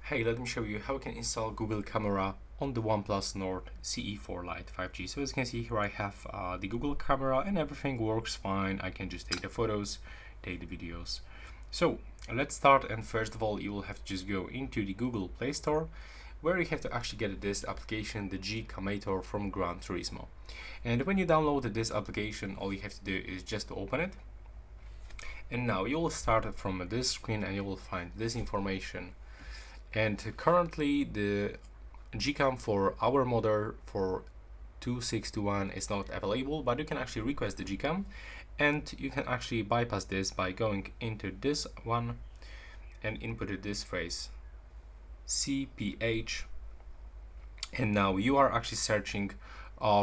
Hey, let me show you how you can install Google Camera on the OnePlus Nord CE for Lite 5G. So as you can see here, I have the Google Camera and everything works fine. I can just take the photos, take the videos. So let's start, and first of all, you will have to just go into the Google Play Store, where you have to actually get this application, the GCam from Gran Turismo. And when you download this application, all you have to do is just to open it. And now you will start from this screen and you will find this information. And currently the GCam for our model for 2621 is not available, but you can actually request the GCam, and you can actually bypass this by going into this one and input this phrase CPH, and now you are actually searching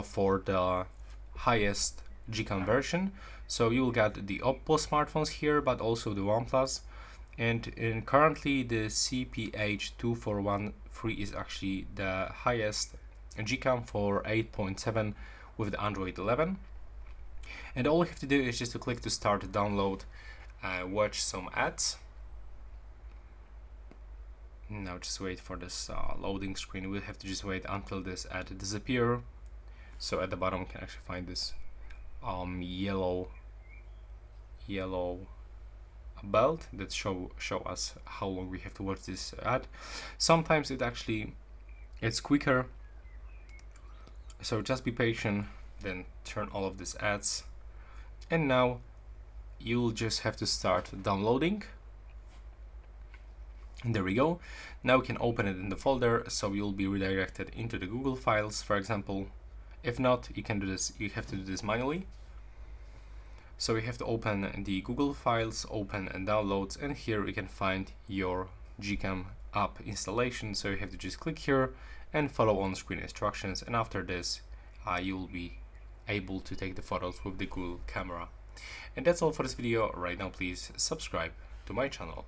for the highest GCam version. So you will get the Oppo smartphones here, but also the OnePlus. And currently the CPH2413 is actually the highest GCam for 8.7 with the Android 11. And all you have to do is just to click to start download, watch some ads. Now just wait for this loading screen. We'll have to just wait until this ad disappear. So at the bottom you can actually find this yellow belt that show us how long we have to watch this ad. Sometimes it's quicker, so just be patient, then turn all of these ads, and now you'll just have to start downloading. And there we go. Now you can open it in the folder, so you'll be redirected into the Google files, for example. If not, you can do this, you have to do this manually. So we have to open the Google files, open and downloads, and here you can find your GCam app installation. So you have to just click here and follow on screen instructions, and after this you will be able to take the photos with the Google camera. And that's all for this video. Right now, please subscribe to my channel.